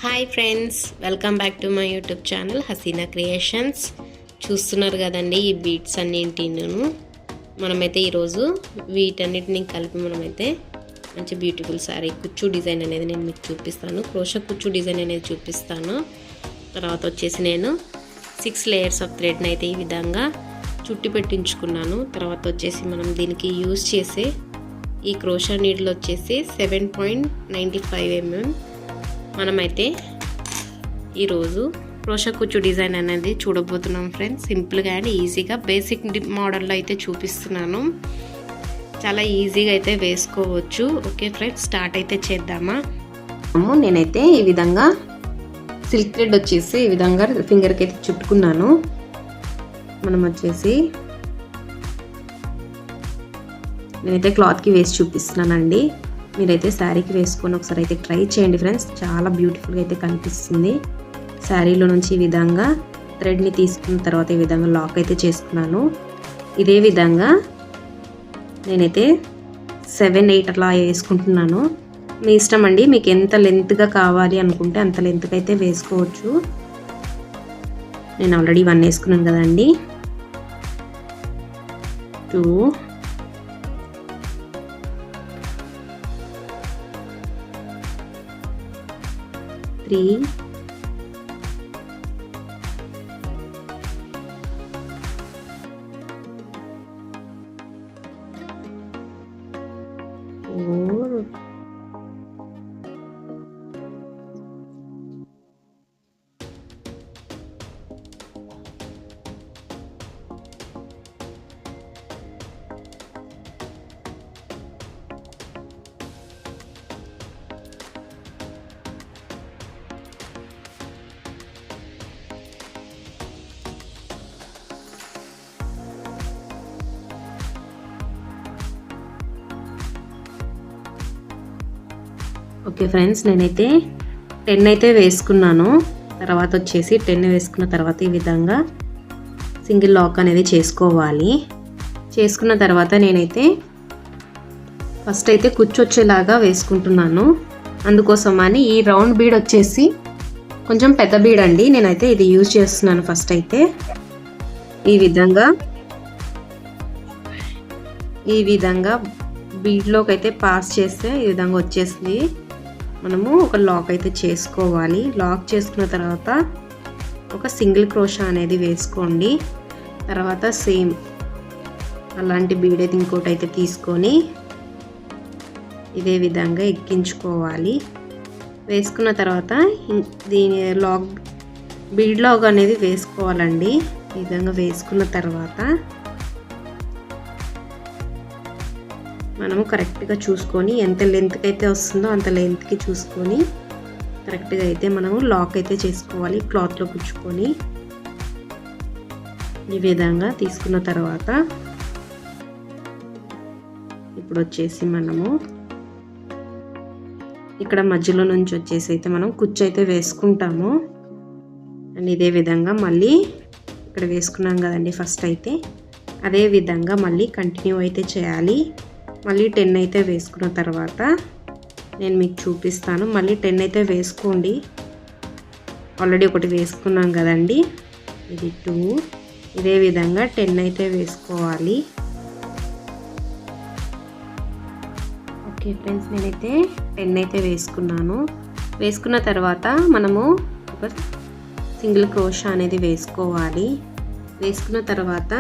Hi friends, welcome back to my YouTube channel Haseena creations. చూస్తున్నారు కదండి ఈ బీడ్స్ అన్నింటిను మనమైతే ఈరోజు వీటన్నిటిని కలిపి మనమైతే మంచి బ్యూటిఫుల్ శారీ కుచ్చు డిజైన్ అనేది నేను మీకు చూపిస్తాను. క్రోషా కుచ్చు డిజైన్ అనేది చూపిస్తాను. తర్వాత వచ్చేసి నేను 6 లేయర్స్ ఆఫ్ థ్రెడ్ని అయితే ఈ విధంగా చుట్టి పెట్టించుకున్నాను. తర్వాత వచ్చేసి మనం దీనికి యూజ్ చేసే ఈ క్రోషా నీడిల్ వచ్చేసి 7.95 mm. మనమైతే ఈరోజు క్రోషా కుచ్చు డిజైన్ అనేది చూడబోతున్నాం ఫ్రెండ్స్. సింపుల్గా అండ్ ఈజీగా బేసిక్ మోడల్లో అయితే చూపిస్తున్నాను. చాలా ఈజీగా అయితే వేసుకోవచ్చు. ఓకే ఫ్రెండ్స్, స్టార్ట్ అయితే చేద్దామా. నేనైతే ఈ విధంగా సిల్క్ థ్రెడ్ వచ్చేసి ఈ విధంగా ఫింగర్కి అయితే చుట్టుకున్నాను. మనం వచ్చేసి నేనైతే క్లాత్కి వేసి చూపిస్తున్నానండి. మీరైతే శారీకి వేసుకొని ఒకసారి అయితే ట్రై చేయండి ఫ్రెండ్స్. చాలా బ్యూటిఫుల్గా అయితే కనిపిస్తుంది. శారీలో నుంచి ఈ విధంగా థ్రెడ్ని తీసుకున్న తర్వాత ఈ విధంగా లాక్ అయితే చేసుకున్నాను. ఇదే విధంగా నేనైతే 7-8 అలా వేసుకుంటున్నాను. మీ ఇష్టం అండి, మీకు ఎంత లెంత్గా కావాలి అనుకుంటే అంత లెంత్గా అయితే వేసుకోవచ్చు. నేను ఆల్రెడీ 1 వేసుకున్నాను కదండి. 2 3 4 ఓకే ఫ్రెండ్స్, నేనైతే 10 అయితే వేసుకున్నాను. తర్వాత వచ్చేసి 10 వేసుకున్న తర్వాత ఈ విధంగా సింగిల్ లాక్ అనేది చేసుకోవాలి. చేసుకున్న తర్వాత నేనైతే ఫస్ట్ అయితే కుచ్చు వచ్చేలాగా వేసుకుంటున్నాను. అందుకోసమని ఈ రౌండ్ బీడ్ వచ్చేసి కొంచెం పెద్ద బీడ్ అండి. నేనైతే ఇది యూజ్ చేస్తున్నాను. ఫస్ట్ అయితే ఈ విధంగా బీడ్లోకి అయితే పాస్ చేస్తే ఈ విధంగా వచ్చేసింది. మనము ఒక లాక్ అయితే చేసుకోవాలి. లాక్ చేసుకున్న తర్వాత ఒక సింగిల్ క్రోషా అనేది వేసుకోండి. తర్వాత సేమ్ అలాంటి బీడ్ అయితే ఇంకోటి అయితే తీసుకొని ఇదే విధంగా ఎక్కించుకోవాలి. వేసుకున్న తర్వాత దీని బీడ్ లాక్ అనేది వేసుకోవాలండి. ఈ విధంగా వేసుకున్న తర్వాత మనము కరెక్ట్గా చూసుకొని ఎంత లెంత్కి అయితే వస్తుందో అంత లెంత్కి చూసుకొని కరెక్ట్గా అయితే మనము లాక్ అయితే చేసుకోవాలి. క్లాత్లో కుచ్చుకొని ఈ విధంగా తీసుకున్న తర్వాత ఇప్పుడు వచ్చేసి మనము ఇక్కడ మధ్యలో నుంచి వచ్చేసి అయితే మనం కుచ్చు అయితే వేసుకుంటాము. అండ్ ఇదే విధంగా మళ్ళీ ఇక్కడ వేసుకున్నాం కదండి ఫస్ట్ అయితే, అదే విధంగా మళ్ళీ కంటిన్యూ అయితే చేయాలి. మళ్ళీ 10 అయితే వేసుకున్న తర్వాత నేను మీకు చూపిస్తాను. మళ్ళీ 10 అయితే వేసుకోండి. ఆల్రెడీ ఒకటి వేసుకున్నాం కదండి, ఇది 2. ఇదే విధంగా 10 అయితే వేసుకోవాలి. ఓకే ఫ్రెండ్స్, నేనైతే 10 అయితే వేసుకున్నాను. వేసుకున్న తర్వాత మనము ఒక సింగిల్ క్రోషా అనేది వేసుకోవాలి. వేసుకున్న తర్వాత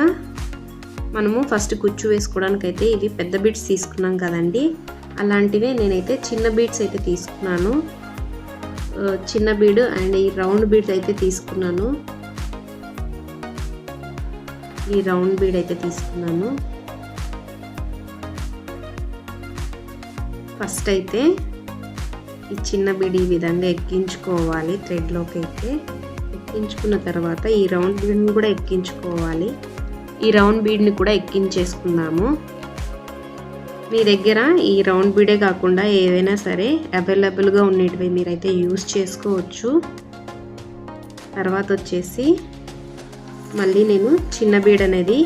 మనము ఫస్ట్ కుచ్చు వేసుకోవడానికి అయితే ఇవి పెద్ద బీడ్స్ తీసుకున్నాం కదండి, అలాంటివే నేనైతే చిన్న బీడ్స్ అయితే తీసుకున్నాను. చిన్న బీడ్ అండ్ ఈ రౌండ్ బీడ్స్ అయితే తీసుకున్నాను. ఈ రౌండ్ బీడ్ అయితే తీసుకున్నాను. ఫస్ట్ అయితే ఈ చిన్న బీడ్ ఈ విధంగా ఎక్కించుకోవాలి. థ్రెడ్లోకి అయితే ఎక్కించుకున్న తర్వాత ఈ రౌండ్ బీడ్ని కూడా ఎక్కించుకోవాలి. ఈ రౌండ్ బీడ్ని కూడా ఎక్కించేసుకుందాము. మీ దగ్గర ఈ రౌండ్ బీడే కాకుండా ఏవైనా సరే అవైలబుల్గా ఉండేటివి మీరైతే యూజ్ చేసుకోవచ్చు. తర్వాత వచ్చేసి మళ్ళీ నేను చిన్న బీడ్ అనేది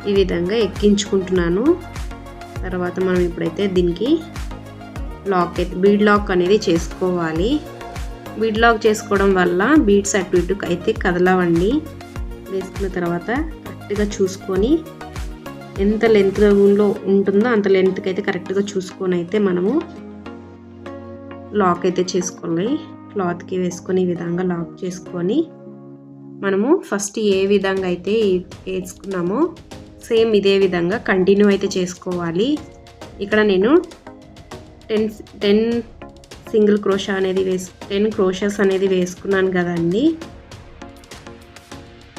ఈ విధంగా ఎక్కించుకుంటున్నాను. తర్వాత మనం ఇప్పుడైతే దీనికి లాక్ అయితే బీడ్ లాక్ అనేది చేసుకోవాలి. బీడ్ లాక్ చేసుకోవడం వల్ల బీడ్స్ అటు ఇటు అయితే కదలవండి. వేసుకున్న తర్వాత కరెక్ట్గా చూసుకొని ఎంత లెంత్లో ఉంటుందో అంత లెంత్కి అయితే కరెక్ట్గా చూసుకొని అయితే మనము లాక్ అయితే చేసుకోవాలి. క్లాత్కి వేసుకొని ఈ విధంగా లాక్ చేసుకొని మనము ఫస్ట్ ఏ విధంగా అయితే వేసుకున్నామో సేమ్ ఇదే విధంగా కంటిన్యూ అయితే చేసుకోవాలి. ఇక్కడ నేను 10 సింగిల్ క్రోషా అనేది 10 క్రోషాస్ అనేది వేసుకున్నాను కదండి.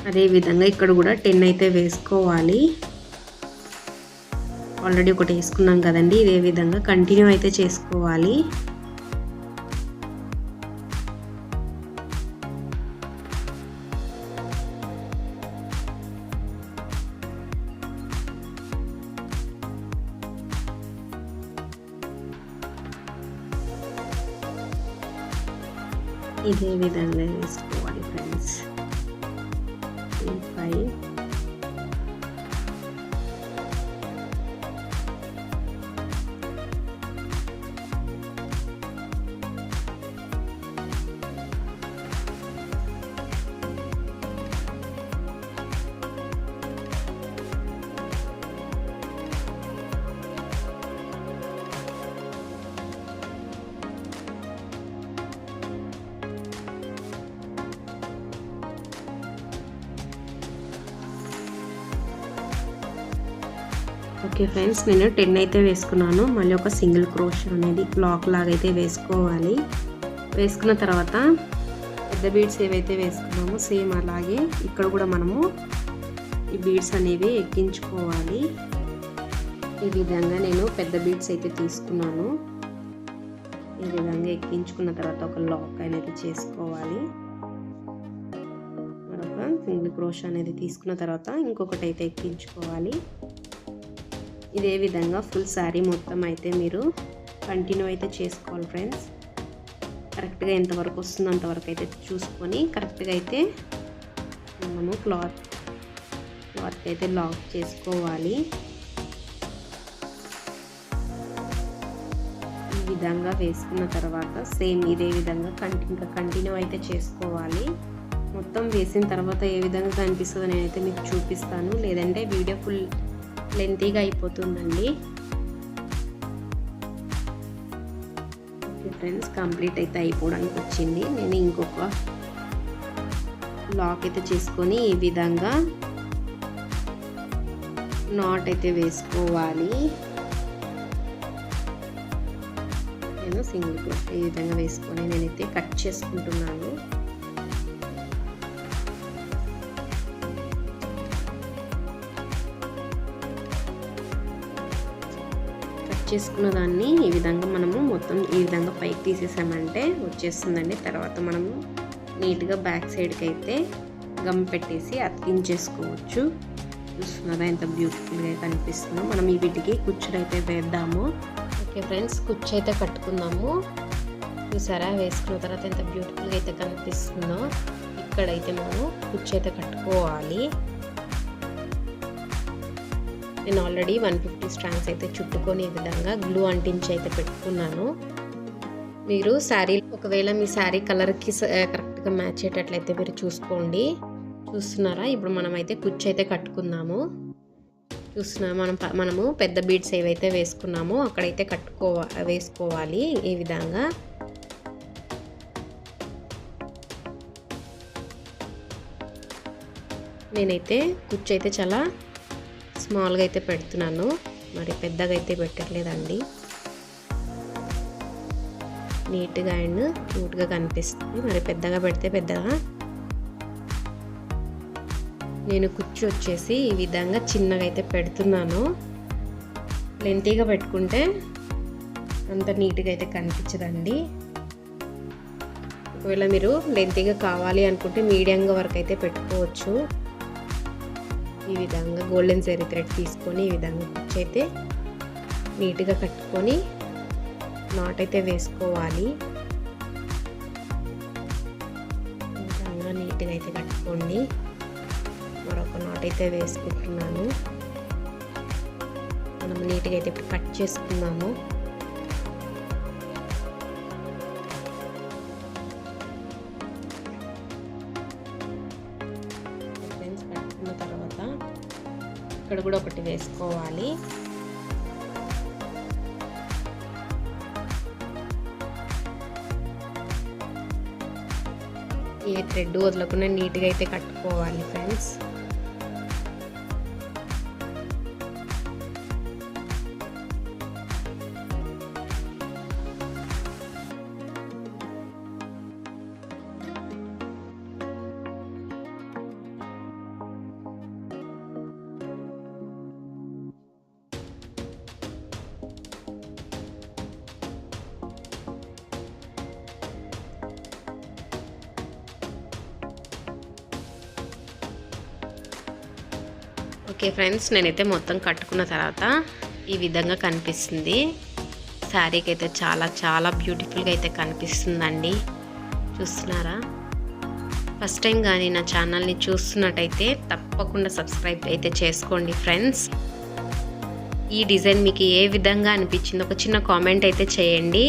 అదేవిధంగా ఇక్కడ కూడా 10 అయితే వేసుకోవాలి. ఆల్రెడీ ఒకటి వేసుకున్నాం కదండి. ఇదే విధంగా కంటిన్యూ అయితే చేసుకోవాలి. ఇదే విధంగా వేసుకోవాలి ఫ్రెండ్స్. 5 ఓకే ఫ్రెండ్స్, నేను 10 అయితే వేసుకున్నాను. మళ్ళీ ఒక సింగిల్ క్రోషా అనేది లాక్ లాగా అయితే వేసుకోవాలి. వేసుకున్న తర్వాత పెద్ద బీడ్స్ ఏవైతే వేసుకున్నామో సేమ్ అలాగే ఇక్కడ కూడా మనము ఈ బీడ్స్ అనేవి ఎక్కించుకోవాలి. ఈ విధంగా నేను పెద్ద బీడ్స్ అయితే తీసుకున్నాను. ఈ విధంగా ఎక్కించుకున్న తర్వాత ఒక లాక్ అనేది చేసుకోవాలి. మరొక సింగిల్ క్రోషా అనేది తీసుకున్న తర్వాత ఇంకొకటి అయితే ఎక్కించుకోవాలి. ఇదే విధంగా ఫుల్ శారీ మొత్తం అయితే మీరు కంటిన్యూ అయితే చేసుకోవాలి ఫ్రెండ్స్. కరెక్ట్గా ఎంతవరకు వస్తుందో అంతవరకు అయితే చూసుకొని కరెక్ట్గా అయితే మనము క్లాత్కి అయితే లాక్ చేసుకోవాలి. ఈ విధంగా వేసుకున్న తర్వాత సేమ్ ఇదే విధంగా కంటిన్యూ అయితే చేసుకోవాలి. మొత్తం వేసిన తర్వాత ఏ విధంగా కనిపిస్తుందో నేనైతే మీకు చూపిస్తాను, లేదంటే వీడియో ఫుల్ లెంతీగా అయిపోతుందండి. ఓకే ఫ్రెండ్స్, కంప్లీట్ అయితే అయిపోవడానికి వచ్చింది. నేను ఇంకొక లాక్ అయితే చేసుకొని ఈ విధంగా నాట్ అయితే వేసుకోవాలి. నేను సింగిల్ క్రోషా ఈ విధంగా వేసుకొని నేనైతే కట్ చేసుకుంటున్నాను. చేసుకున్న దాన్ని ఈ విధంగా మనము మొత్తం ఈ విధంగా పైకి తీసేసామంటే వచ్చేస్తుందండి. తర్వాత మనము నీట్గా బ్యాక్ సైడ్కి అయితే గమ్ పెట్టేసి అతికించేసుకోవచ్చు. చూస్తున్నారా ఎంత బ్యూటిఫుల్గా కనిపిస్తుందో. మనం ఈ వీటికి కుచ్చులు అయితే వేద్దాము. ఓకే ఫ్రెండ్స్, కుచ్చు అయితే కట్టుకుందాము. చూసారా, వేసుకున్న తర్వాత ఎంత బ్యూటిఫుల్గా అయితే కనిపిస్తుందో. ఇక్కడైతే మనము కుచ్చు అయితే కట్టుకోవాలి. నేను ఆల్రెడీ 150 స్ట్రాండ్స్ అయితే చుట్టుకొని ఈ విధంగా గ్లూ అంటించి అయితే పెట్టుకున్నాను. మీరు శారీ ఒకవేళ మీ శారీ కలర్కి కరెక్ట్గా మ్యాచ్ అయ్యేటట్లయితే మీరు చూసుకోండి. చూస్తున్నారా, ఇప్పుడు మనమైతే కుచ్చు అయితే కట్టుకుందాము. మనము పెద్ద బీడ్స్ ఏవైతే వేసుకున్నామో అక్కడైతే వేసుకోవాలి. ఈ విధంగా నేనైతే కుచ్చు అయితే చాలా స్మాల్గా అయితే పెడుతున్నాను, మరి పెద్దగా అయితే పెట్టట్లేదండి. నీట్గా అండ్ క్యూట్గా కనిపిస్తుంది. మరి పెద్దగా పెడితే పెద్దగా. నేను కుచ్చు వచ్చేసి ఈ విధంగా చిన్నగా అయితే పెడుతున్నాను. లెంతీగా పెట్టుకుంటే అంత నీట్గా అయితే కనిపించదండి. ఒకవేళ మీరు లెంతీగా కావాలి అనుకుంటే మీడియంగా వరకు అయితే పెట్టుకోవచ్చు. ఈ విధంగా గోల్డెన్ జరీ థ్రెడ్ తీసుకొని ఈ విధంగా కుచ్చు అయితే నీట్గా కట్టుకొని నాట్ అయితే వేసుకోవాలి. ఈ విధంగా నీట్గా అయితే కట్టుకోండి. మరొక నాట్ అయితే వేసుకుంటున్నాను. మనం నీట్గా అయితే ఇప్పుడు కట్ చేసుకుందాము. ఇక్కడ కూడా ఒకటి వేసుకోవాలి. ఏ థ్రెడ్ వదలకుండా నీట్గా అయితే కట్టుకోవాలి ఫ్రెండ్స్. ఓకే ఫ్రెండ్స్, నేనైతే మొత్తం కట్టుకున్న తర్వాత ఈ విధంగా కనిపిస్తుంది. శారీకి అయితే చాలా చాలా బ్యూటిఫుల్గా అయితే కనిపిస్తుందండి. చూస్తున్నారా? ఫస్ట్ టైం కానీ నా ఛానల్ని చూస్తున్నట్టయితే తప్పకుండా సబ్స్క్రైబ్ అయితే చేసుకోండి ఫ్రెండ్స్. ఈ డిజైన్ మీకు ఏ విధంగా అనిపించిందో ఒక చిన్న కామెంట్ అయితే చేయండి.